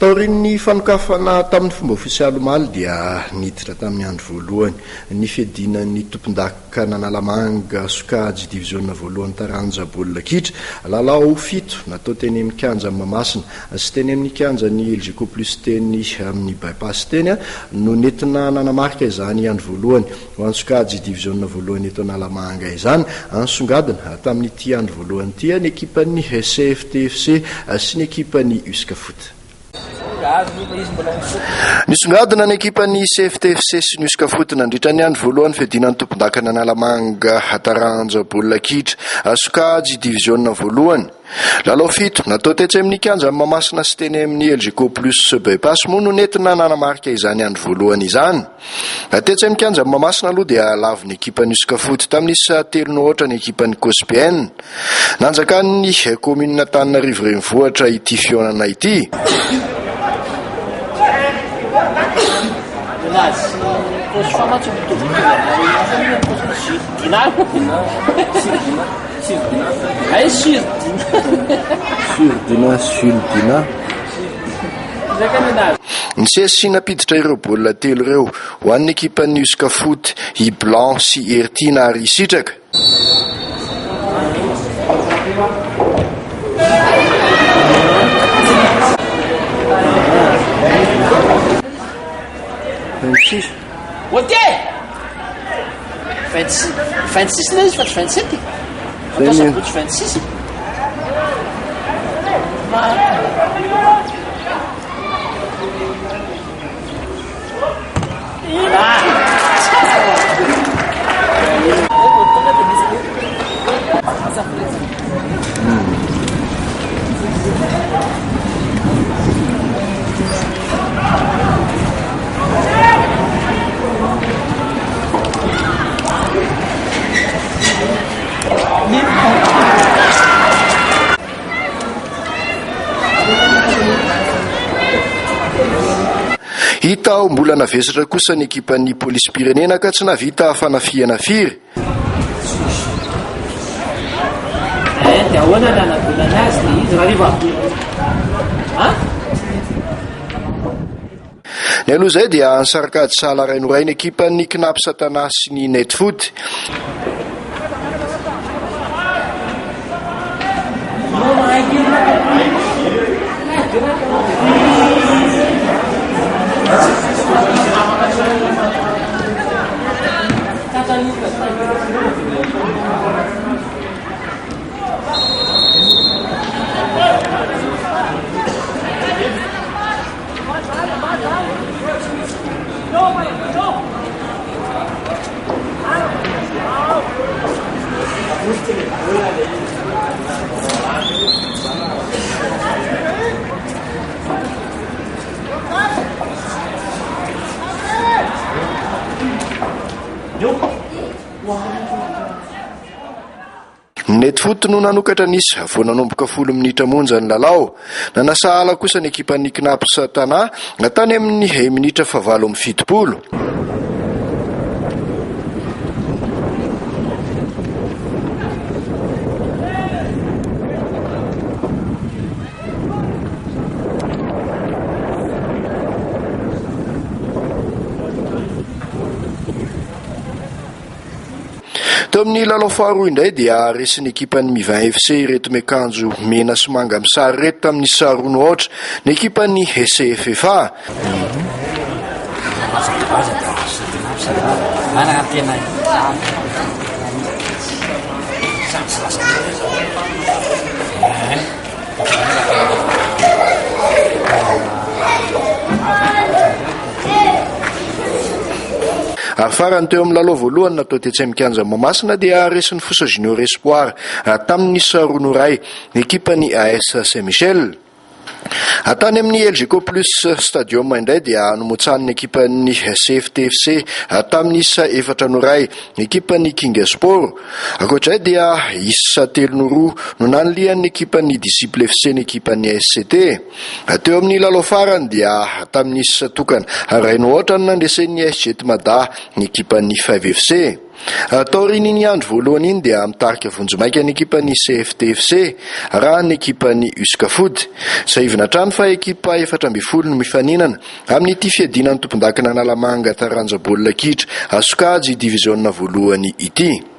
taorin'ny fanokafana tamin'ny fomba ofisialy omaly dia niditra tamin'ny andro voalohany ny fiadinan'ny tompon-daka Nanalamanga Sokajy division voalohany taranja baolina kitra lalao fito natao teny amin'ny kianja Mahamasina sy teny amin'ny kianja ny LGK plus teny amin'ny bypass teny no nentina nanamarika izany andro voalohany ho an'ny Sokajy division voalohany eto Analamanga izany ansongadina tamin'ny ity andro voalohany ity ny ekipan'ny CFTFC sy ny ekipan'ny USK Foot. Nisongadina ny ekipan'ny CFTFC sy ny USK Foot nandritra ny andro voalohany fiadinan'ny tompon-daka Nanalamanga taranja baolina kitra Sokajy division voalohany. Lalao fito natao tetsy amin'ny kianja Mahamasina sy teny amin'ny LGK plus bypass moa no nentina nanamarika izany andro voalohany izany. Tetsy amin'ny kianja Mahamasina aloha dia laviny ekipan'ny USK Foot tamin'isa 3-0 ny ekipan'ny Cospien. Nanjakan'ny komina Antananarivo renivohitra ity fionana ity. Ny sesy napiditra ireo baolina telo ireo ho an'ny ekipan'ny USK Foot i Blanc sy Ertina ary sitraka. Ok! 26 não, isso faz 27. Eu estou só 26. Hita ao mbola navesatra kosa ny ekipan'ny polisy pirenena ka tsy navita fanafiana firy. Ny aloha izay dia ansarikady sala ray noray ny ekipan'ny Knap Satana sy ny Netfoot. Netfoot no nanokatra nisy vao nanomboka 10 minitra monja ny lalao. Nanasahala kosa ny ekipan'ny Knap Satana tany amin'ny 1 minitra fa 7-70. Teo amin'ny lalao faharoa indray dia resin'ny ekipan'ny Mivan FC ireto miakanjo mena sy manga amin'ny sary reto tamin'ny 2-0 ny ekipan'ny SCFFA. Farany teo amin'ny lalao voalohany natao tetsy amin'ny kianja Mahamasina dia resin'ny Fossa Junior Espoir tamin'ny 2-0 ny ekipan'ny AS Saint-Michel. Tany amin'ny LGK plus stadium indray dia nomotsan'ny ekipan'ny CFTFC tamin'ny 4-0 ny ekipan'ny King Sport. Ankoatray dia 3-0 no nanlian'ny ekipan'ny Disciple FC ny ekipan'ny SCT. Teo amin'ny lalao farany dia tamin'ny 1-0 no nandresen'ny SG Mada ny ekipan'ny 5 FC. taorinyny andro voalohany iny dia mitarika vonjomaika ny ekipa ny CFTFC raha ny ekipa ny Uskafody. Saivina trano fa ekipa 4-20 no mifaninana amin'ity fiadinan'ny tompon-dakana Analamanga taranja baolina kitra Sokajy diviziona voalohany ity.